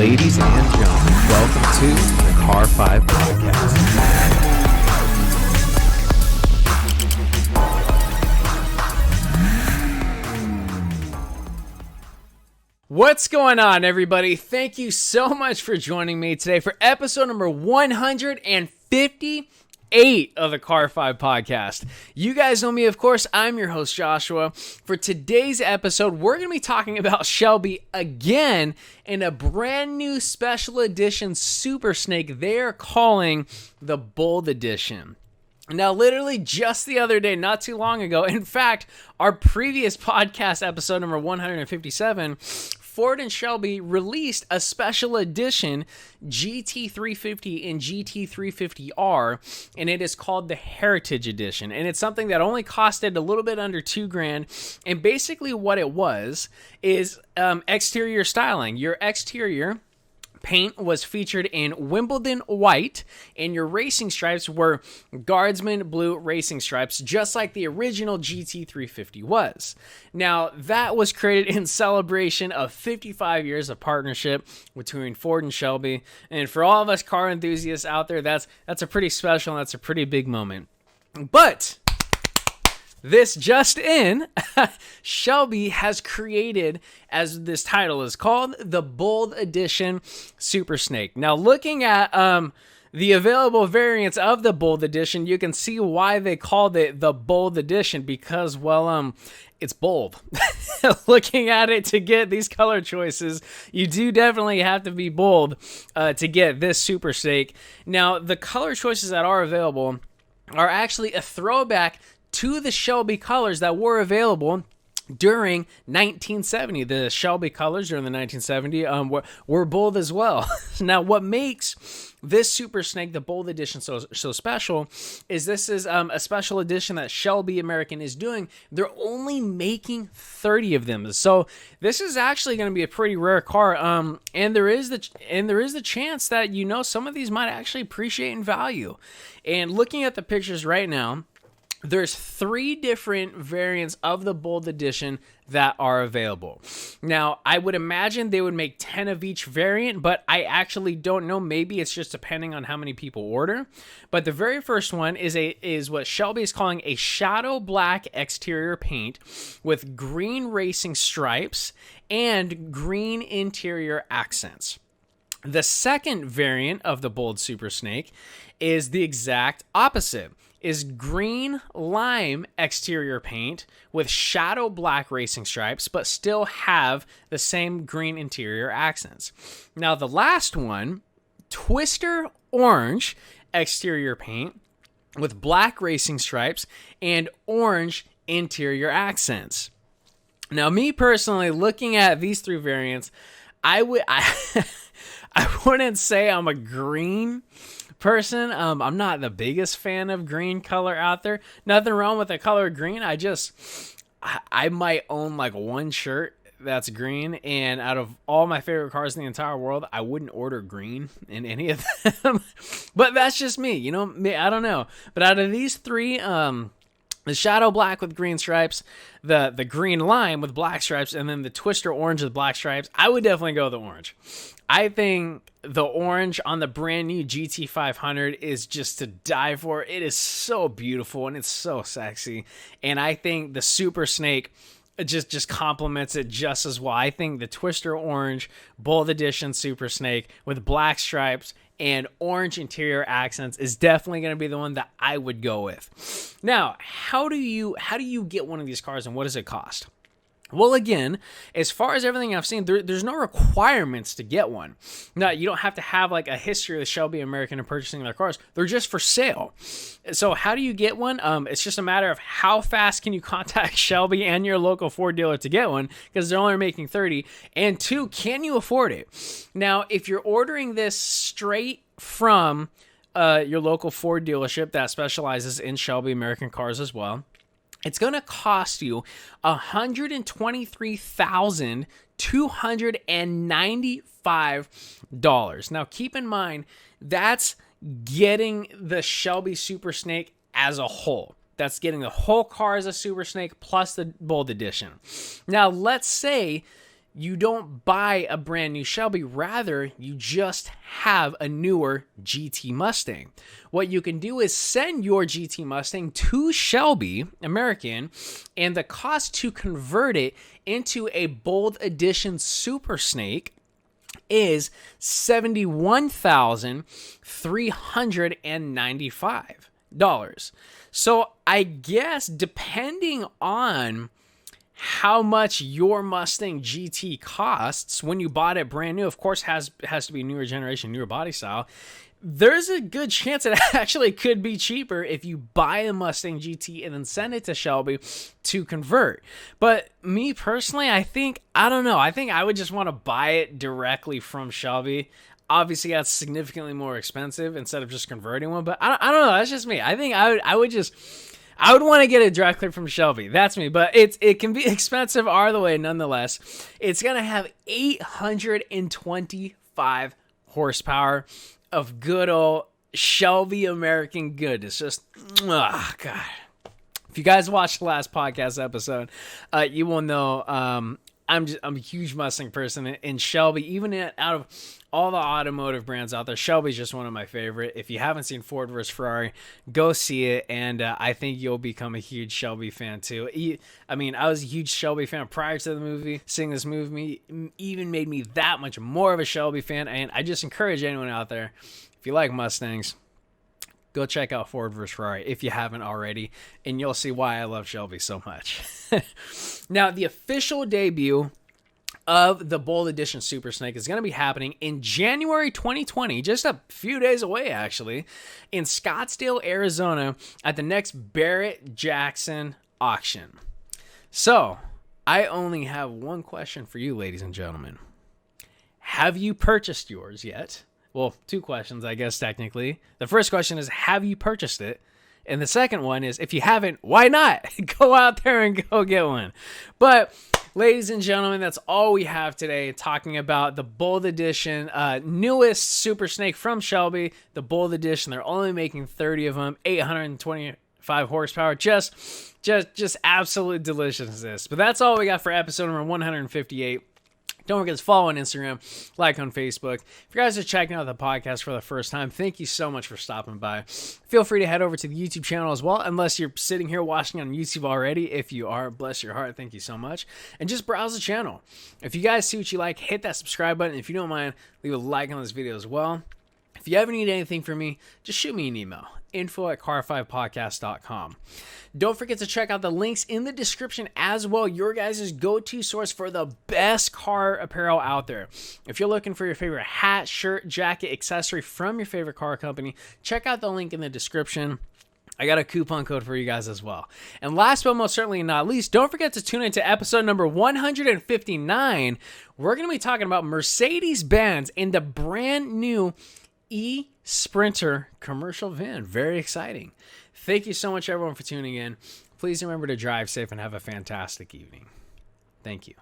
Ladies and gentlemen, welcome to the Car 5 Podcast. What's going on, everybody? Thank you so much for joining me today for episode number 158 of the Car 5 Podcast. You guys know me, of course. I'm your host, Joshua. For today's episode, we're going to be talking about Shelby again in a brand new special edition Super Snake they're calling the Bold Edition. Now, literally just the other day, not too long ago, in fact, our previous podcast, episode number 157, Ford and Shelby released a special edition GT350 and GT350R, and it is called the Heritage Edition. And it's something that only costed a little bit under $2,000. And basically what it was is exterior styling. Your exterior paint was featured in Wimbledon white, and your racing stripes were Guardsman blue racing stripes, just like the original GT350 was. Now, that was created in celebration of 55 years of partnership between Ford and Shelby, and for all of us car enthusiasts out there, that's a pretty special and that's a pretty big moment. But this just in, Shelby has created, as this title is called, the Bold Edition Super Snake. Now, looking at the available variants of the Bold Edition, you can see why they called it the Bold Edition, because, well, it's bold. Looking at it, to get these color choices, you do definitely have to be bold to get this Super Snake. Now, the color choices that are available are actually a throwback to the Shelby colors that were available during 1970. The Shelby colors during the 1970 were bold as well. Now, what makes this Super Snake, the Bold Edition, so special is this is a special edition that Shelby American is doing. They're only making 30 of them, so this is actually going to be a pretty rare car. And there is the chance that some of these might actually appreciate in value. And looking at the pictures right now, there's 3 different variants of the Bold Edition that are available. Now, I would imagine they would make 10 of each variant, but I actually don't know. Maybe it's just depending on how many people order. But the very first one is what Shelby is calling a shadow black exterior paint with green racing stripes and green interior accents. The second variant of the Bold Super Snake is the exact opposite. Is green lime exterior paint with shadow black racing stripes, but still have the same green interior accents. Now, the last one, Twister orange exterior paint with black racing stripes and orange interior accents. Now, me personally, looking at these 3 variants, I wouldn't say I'm a green person. I'm not the biggest fan of green color out there. Nothing wrong with the color green. I might own like one shirt that's green, and out of all my favorite cars in the entire world, I wouldn't order green in any of them. But that's just me, I don't know. But out of these 3, the shadow black with green stripes, the green lime with black stripes, and then the Twister orange with black stripes, I would definitely go with the orange. I think the orange on the brand new GT500 is just to die for. It is so beautiful and it's so sexy. And I think the Super Snake just complements it just as well. I think the Twister orange Bold Edition Super Snake with black stripes and orange interior accents is definitely going to be the one that I would go with. Now, how do you get one of these cars, and what does it cost? Well, again, as far as everything I've seen, there's no requirements to get one. Now, you don't have to have like a history of the Shelby American and purchasing their cars. They're just for sale. So how do you get one? It's just a matter of how fast can you contact Shelby and your local Ford dealer to get one, because they're only making 30. And 2, can you afford it? Now, if you're ordering this straight from your local Ford dealership that specializes in Shelby American cars as well, it's going to cost you $123,295. Now, keep in mind, that's getting the Shelby Super Snake as a whole. That's getting the whole car as a Super Snake plus the Bold Edition. Now, let's say you don't buy a brand new Shelby. Rather, you just have a newer GT Mustang. What you can do is send your GT Mustang to Shelby American, and the cost to convert it into a Bold Edition Super Snake is $71,395. So I guess depending on how much your Mustang GT costs when you bought it brand new, of course has to be newer generation, newer body style, there's a good chance it actually could be cheaper if you buy a Mustang GT and then send it to Shelby to convert. But me personally, I think I would just want to buy it directly from Shelby. Obviously, that's significantly more expensive instead of just converting one, but I don't know. That's just me. I think I would want to get it directly from Shelby. That's me. But it can be expensive either way nonetheless. It's going to have 825 horsepower of good old Shelby American good. It's just, God. If you guys watched the last podcast episode, you will know I'm a huge Mustang person, and Shelby, even out of all the automotive brands out there, Shelby's just one of my favorite. If you haven't seen Ford vs Ferrari, go see it, and I think you'll become a huge Shelby fan too. I mean, I was a huge Shelby fan prior to the movie. Seeing this movie even made me that much more of a Shelby fan, and I just encourage anyone out there, if you like Mustangs, go check out Ford vs Ferrari if you haven't already, and you'll see why I love Shelby so much. Now, the official debut of the Bold Edition Super Snake is going to be happening in January 2020, just a few days away, actually, in Scottsdale, Arizona, at the next Barrett-Jackson auction. So, I only have one question for you, ladies and gentlemen. Have you purchased yours yet? Well, two questions, I guess, technically. The first question is, have you purchased it? And the second one is, if you haven't, why not? Go out there and go get one. But, ladies and gentlemen, that's all we have today, talking about the Bold Edition, newest Super Snake from Shelby, the Bold Edition. They're only making 30 of them, 825 horsepower, just absolute deliciousness. But that's all we got for episode number 158. Don't forget to follow on Instagram, like on Facebook. If you guys are checking out the podcast for the first time, thank you so much for stopping by. Feel free to head over to the YouTube channel as well, unless you're sitting here watching on YouTube already. If you are, bless your heart, thank you so much. And just browse the channel. If you guys see what you like, hit that subscribe button. If you don't mind, leave a like on this video as well. If you ever need anything from me, just shoot me an email, info@car5podcast.com. Don't forget to check out the links in the description as well, your guys' go-to source for the best car apparel out there. If you're looking for your favorite hat, shirt, jacket, accessory from your favorite car company, check out the link in the description. I got a coupon code for you guys as well. And last but most certainly not least, don't forget to tune into episode number 159. We're going to be talking about Mercedes-Benz and the brand new E-Sprinter commercial van. Very exciting. Thank you so much, everyone, for tuning in. Please remember to drive safe and have a fantastic evening. Thank you.